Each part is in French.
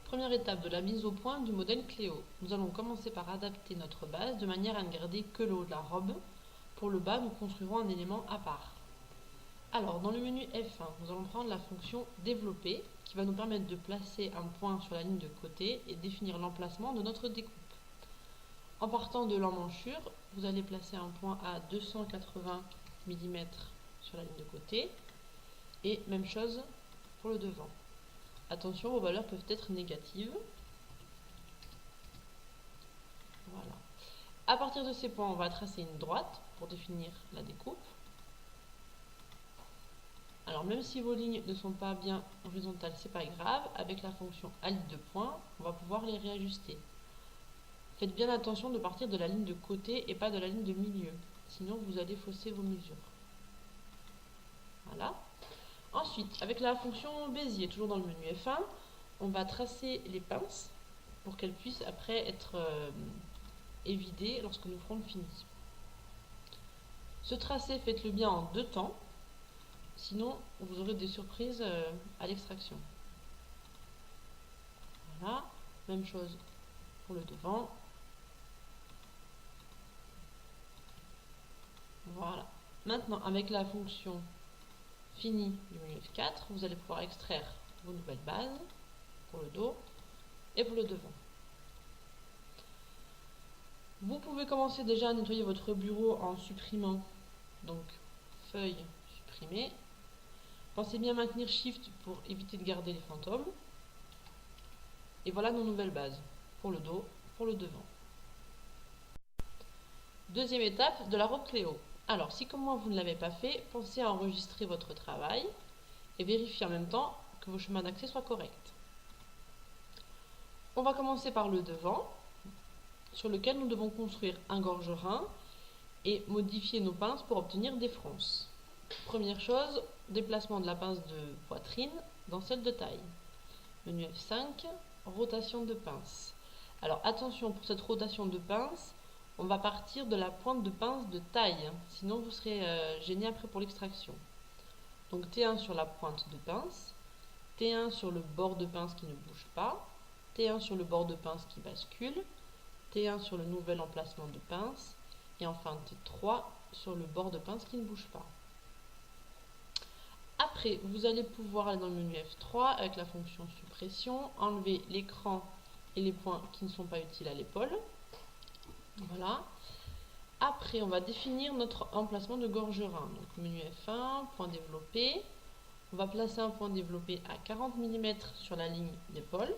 Première étape de la mise au point du modèle Cléo. Nous allons commencer par adapter notre base de manière à ne garder que le haut de la robe. Pour le bas, nous construirons un élément à part. Alors, dans le menu F1, nous allons prendre la fonction développer qui va nous permettre de placer un point sur la ligne de côté et définir l'emplacement de notre découpe. En partant de l'emmanchure, vous allez placer un point à 280 mm sur la ligne de côté et même chose pour le devant. Attention, vos valeurs peuvent être négatives. Voilà. À partir de ces points, on va tracer une droite pour définir la découpe. Alors même si vos lignes ne sont pas bien horizontales, c'est pas grave. Avec la fonction aligner de points, on va pouvoir les réajuster. Faites bien attention de partir de la ligne de côté et pas de la ligne de milieu. Sinon, vous allez fausser vos mesures. Voilà. Ensuite, avec la fonction Bézier, toujours dans le menu F1, on va tracer les pinces pour qu'elles puissent après être évidées lorsque nous ferons le fini. Ce tracé, faites-le bien en 2 temps, sinon vous aurez des surprises à l'extraction. Voilà, même chose pour le devant. Voilà. Maintenant, avec la fonction fini du menu F4, vous allez pouvoir extraire vos nouvelles bases pour le dos et pour le devant. Vous pouvez commencer déjà à nettoyer votre bureau en supprimant donc feuille supprimée. Pensez bien à maintenir Shift pour éviter de garder les fantômes. Et voilà nos nouvelles bases pour le dos, pour le devant. Deuxième étape de la robe Cléo. Alors, si comme moi vous ne l'avez pas fait, pensez à enregistrer votre travail et vérifiez en même temps que vos chemins d'accès soient corrects. On va commencer par le devant, sur lequel nous devons construire un gorgerin et modifier nos pinces pour obtenir des fronces. Première chose, déplacement de la pince de poitrine dans celle de taille. Menu F5, rotation de pince. Alors attention, pour cette rotation de pince, on va partir de la pointe de pince de taille, sinon vous serez gêné après pour l'extraction. Donc T1 sur la pointe de pince, T1 sur le bord de pince qui ne bouge pas, T1 sur le bord de pince qui bascule, T1 sur le nouvel emplacement de pince, et enfin T3 sur le bord de pince qui ne bouge pas. Après, vous allez pouvoir aller dans le menu F3 avec la fonction suppression, enlever l'écran et les points qui ne sont pas utiles à l'épaule. Voilà. Après, on va définir notre emplacement de gorgerin. Donc, menu F1, point développé. On va placer un point développé à 40 mm sur la ligne d'épaule.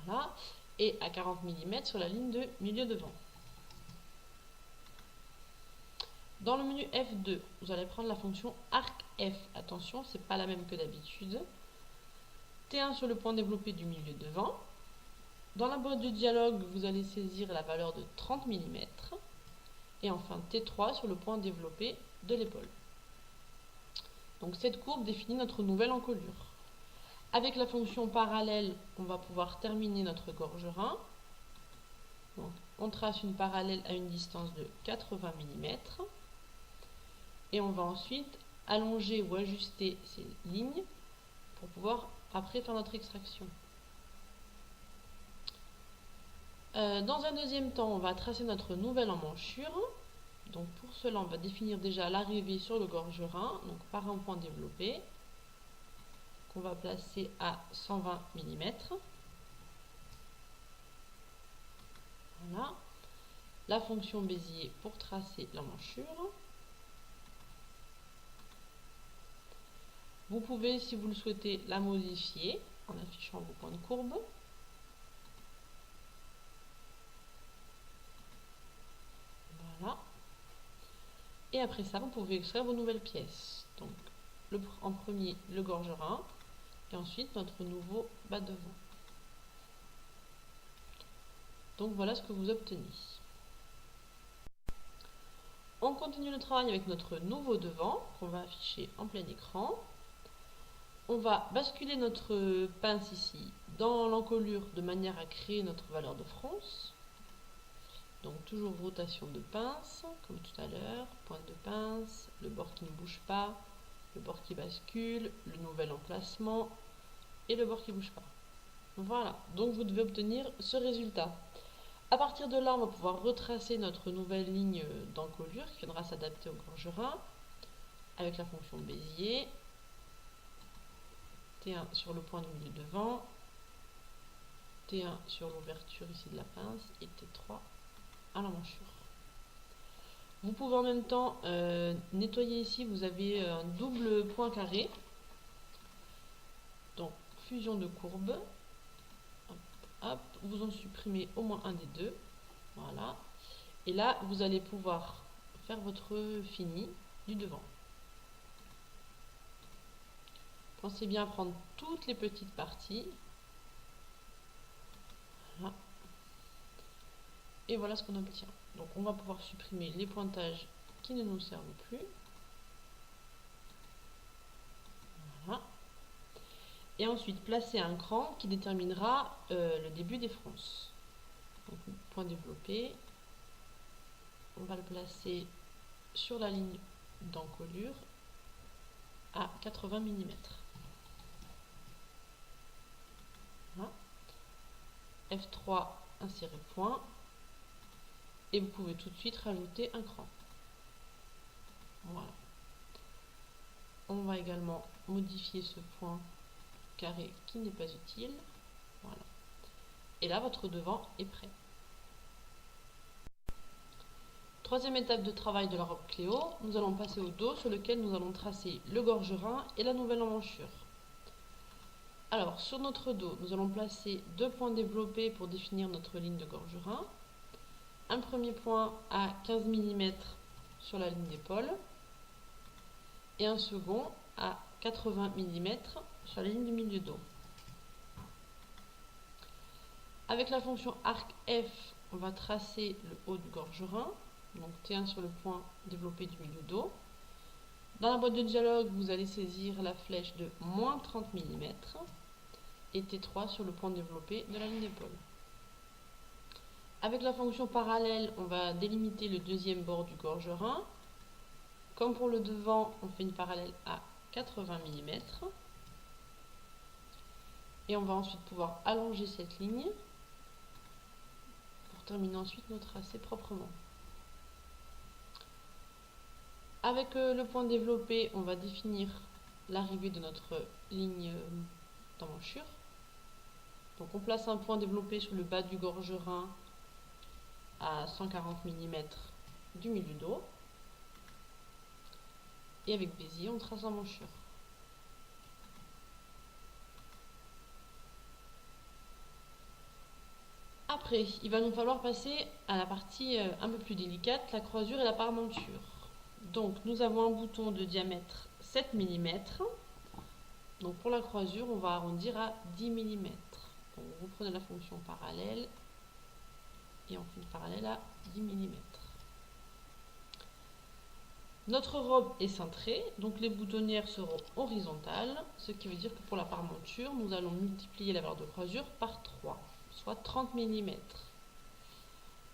Voilà. Et à 40 mm sur la ligne de milieu devant. Dans le menu F2, vous allez prendre la fonction arc F. Attention, c'est pas la même que d'habitude. T1 sur le point développé du milieu devant. Dans la boîte de dialogue, vous allez saisir la valeur de 30 mm. Et enfin T3 sur le point développé de l'épaule. Donc cette courbe définit notre nouvelle encolure. Avec la fonction parallèle, on va pouvoir terminer notre gorgerin. Donc, on trace une parallèle à une distance de 80 mm. Et on va ensuite allonger ou ajuster ces lignes pour pouvoir après faire notre extraction. Dans un deuxième temps, on va tracer notre nouvelle emmanchure. Donc pour cela, on va définir déjà l'arrivée sur le gorgerin, donc par un point développé, qu'on va placer à 120 mm. Voilà. La fonction Bézier pour tracer l'emmanchure. Vous pouvez, si vous le souhaitez, la modifier en affichant vos points de courbe. Voilà. Et après ça, vous pouvez extraire vos nouvelles pièces. Donc, en premier, le gorgerin, et ensuite notre nouveau bas devant. Donc voilà ce que vous obtenez. On continue le travail avec notre nouveau devant, qu'on va afficher en plein écran. On va basculer notre pince ici dans l'encolure de manière à créer notre valeur de fronce. Donc toujours rotation de pince, comme tout à l'heure, pointe de pince, le bord qui ne bouge pas, le bord qui bascule, le nouvel emplacement et le bord qui ne bouge pas. Voilà, donc vous devez obtenir ce résultat. À partir de là, on va pouvoir retracer notre nouvelle ligne d'encolure qui viendra s'adapter au gorgerin avec la fonction Bézier. T1 sur le point du milieu devant, T1 sur l'ouverture ici de la pince et T3 à l'emmanchure. Vous pouvez en même temps nettoyer ici, vous avez un double point carré. Donc fusion de courbes. Hop, hop, vous en supprimez au moins un des deux. Voilà. Et là, vous allez pouvoir faire votre fini du devant. Pensez bien à prendre toutes les petites parties. Voilà. Et voilà ce qu'on obtient. Donc on va pouvoir supprimer les pointages qui ne nous servent plus. Voilà. Et ensuite placer un cran qui déterminera le début des fronces. Donc point développé. On va le placer sur la ligne d'encolure à 80 mm. Voilà. F3, insérer point. Et vous pouvez tout de suite rajouter un cran. Voilà. On va également modifier ce point carré qui n'est pas utile. Voilà. Et là, votre devant est prêt. Troisième étape de travail de la robe Cléo, nous allons passer au dos sur lequel nous allons tracer le gorgerin et la nouvelle emmanchure. Alors, sur notre dos, nous allons placer deux points développés pour définir notre ligne de gorgerin. Un premier point à 15 mm sur la ligne d'épaule et un second à 80 mm sur la ligne du milieu dos. Avec la fonction arc F, on va tracer le haut du gorgerin, donc T1 sur le point développé du milieu dos. Dans la boîte de dialogue, vous allez saisir la flèche de moins 30 mm et T3 sur le point développé de la ligne d'épaule. Avec la fonction parallèle, on va délimiter le deuxième bord du gorgerin. Comme pour le devant, on fait une parallèle à 80 mm. Et on va ensuite pouvoir allonger cette ligne pour terminer ensuite notre tracé proprement. Avec le point développé, on va définir l'arrivée de notre ligne d'emmanchure. Donc on place un point développé sur le bas du gorgerin à 140 mm du milieu dos. Et avec Bézier, on trace l'emmanchure. Après, il va nous falloir passer à la partie un peu plus délicate, la croisure et la parmenture. Donc, nous avons un bouton de diamètre 7 mm. Donc, pour la croisure, on va arrondir à 10 mm. Donc, vous prenez la fonction parallèle et on fait une parallèle à 10 mm. Notre robe est cintrée, donc les boutonnières seront horizontales, ce qui veut dire que pour la parmenture, nous allons multiplier la valeur de croisure par 3, soit 30 mm.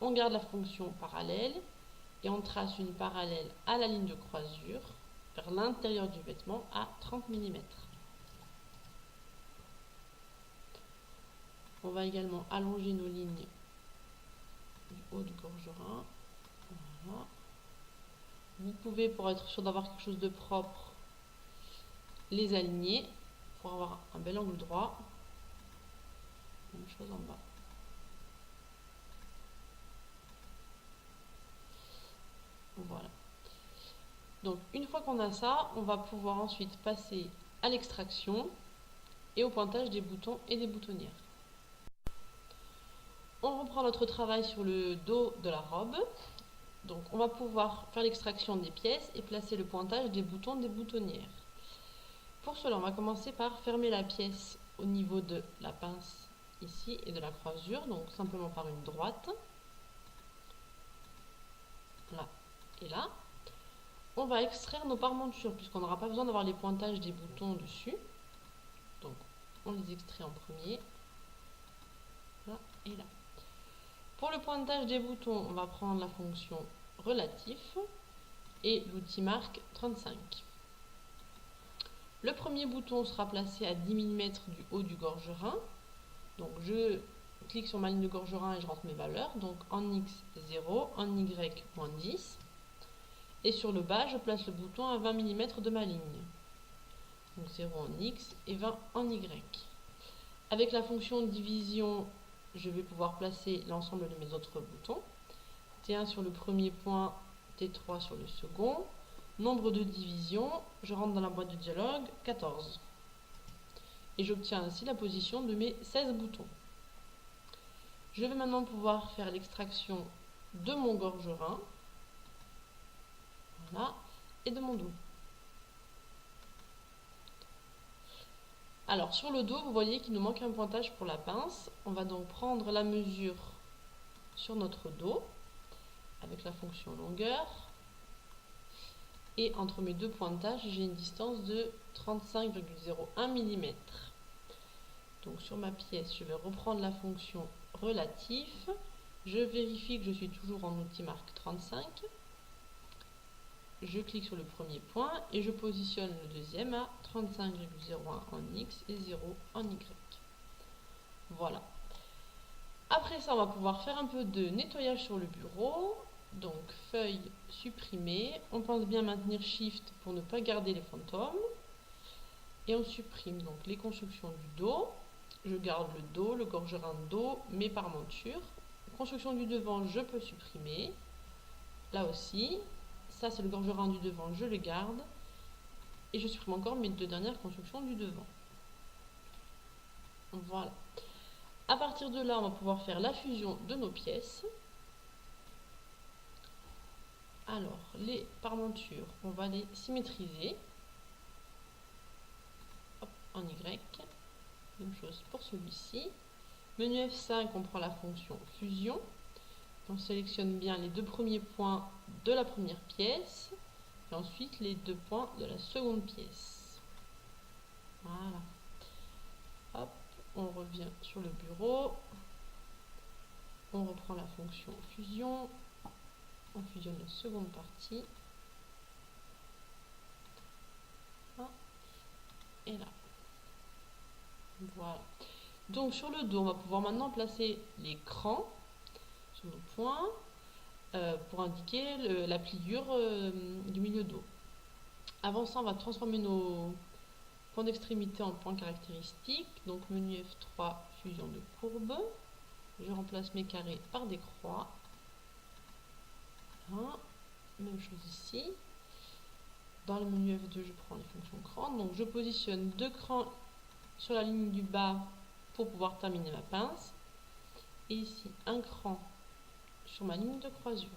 On garde la fonction parallèle et on trace une parallèle à la ligne de croisure vers l'intérieur du vêtement à 30 mm. On va également allonger nos lignes du haut du gorgerin. Voilà. Vous pouvez, pour être sûr d'avoir quelque chose de propre, les aligner pour avoir un bel angle droit. Même chose en bas. Voilà. Donc une fois qu'on a ça, on va pouvoir ensuite passer à l'extraction et au pointage des boutons et des boutonnières. On reprend notre travail sur le dos de la robe. Donc on va pouvoir faire l'extraction des pièces et placer le pointage des boutons des boutonnières. Pour cela, on va commencer par fermer la pièce au niveau de la pince ici et de la croisure, donc simplement par une droite. Là et là. On va extraire nos parmentures puisqu'on n'aura pas besoin d'avoir les pointages des boutons dessus. Donc on les extrait en premier. Là et là. Pour le pointage des boutons, on va prendre la fonction relatif et l'outil marque 35. Le premier bouton sera placé à 10 mm du haut du gorgerin. Donc je clique sur ma ligne de gorgerin et je rentre mes valeurs. Donc en X 0, en Y moins 10. Et sur le bas, je place le bouton à 20 mm de ma ligne. Donc 0 en X et 20 en Y. Avec la fonction division, je vais pouvoir placer l'ensemble de mes autres boutons. T1 sur le premier point, T3 sur le second. Nombre de divisions, je rentre dans la boîte de dialogue, 14. Et j'obtiens ainsi la position de mes 16 boutons. Je vais maintenant pouvoir faire l'extraction de mon gorgerin, voilà, et de mon dos. Alors sur le dos, vous voyez qu'il nous manque un pointage pour la pince. On va donc prendre la mesure sur notre dos avec la fonction longueur. Et entre mes deux pointages, j'ai une distance de 35,01 mm. Donc sur ma pièce, je vais reprendre la fonction relatif. Je vérifie que je suis toujours en outil marque 35. Je clique sur le premier point et je positionne le deuxième à 35,01 en X et 0 en Y. Voilà. Après ça, on va pouvoir faire un peu de nettoyage sur le bureau. Donc feuille supprimée. On pense bien maintenir Shift pour ne pas garder les fantômes. Et on supprime donc les constructions du dos. Je garde le dos, le gorgerin de dos, mes parmentures. Construction du devant, je peux supprimer. Là aussi. Ça, c'est le gorgerin du devant, je le garde. Et je supprime encore mes deux dernières constructions du devant. Voilà. À partir de là, on va pouvoir faire la fusion de nos pièces. Alors, les parmentures, on va les symétriser. Hop, en Y. Même chose pour celui-ci. Menu F5, on prend la fonction fusion. On sélectionne bien les deux premiers points de la première pièce. Et ensuite, les deux points de la seconde pièce. Voilà. Hop, on revient sur le bureau. On reprend la fonction fusion. On fusionne la seconde partie. Là. Et là. Voilà. Donc sur le dos, on va pouvoir maintenant placer les crans sur nos points pour indiquer la pliure du milieu dos. Avant ça, on va transformer nos points d'extrémité en points caractéristiques. Donc menu F3, fusion de courbe. Je remplace mes carrés par des croix. Voilà. Même chose ici. Dans le menu F2, je prends les fonctions crans. Donc je positionne deux crans sur la ligne du bas pour pouvoir terminer ma pince. Et ici, un cran sur ma ligne de croisure.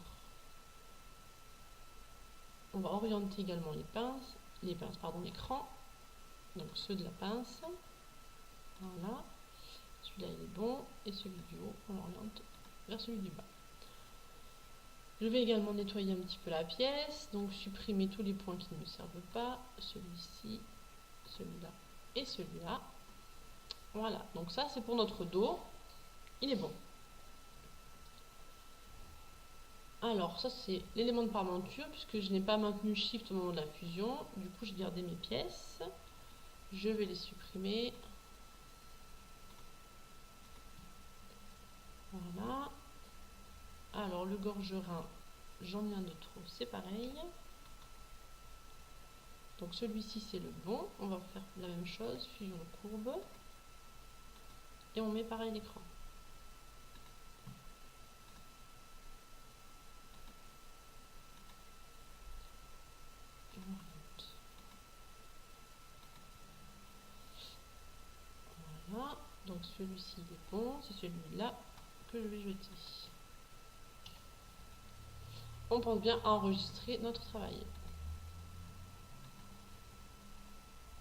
On va orienter également les crans, donc ceux de la pince. Voilà. Celui-là, il est bon. Et celui du haut, on l'oriente vers celui du bas. Je vais également nettoyer un petit peu la pièce. Donc, supprimer tous les points qui ne me servent pas. Celui-ci, celui-là et celui-là. Voilà. Donc ça, c'est pour notre dos. Il est bon. Alors, ça, c'est l'élément de parmenture, puisque je n'ai pas maintenu Shift au moment de la fusion. Du coup, j'ai gardé mes pièces. Je vais les supprimer. Voilà. Alors, le gorgerin, j'en ai un de trop, c'est pareil. Donc, celui-ci, c'est le bon. On va faire la même chose, fusion de courbe. Et on met pareil l'écran. Voilà. Donc, celui-ci, il est bon. C'est celui-là que je vais jeter. On pense bien à enregistrer notre travail.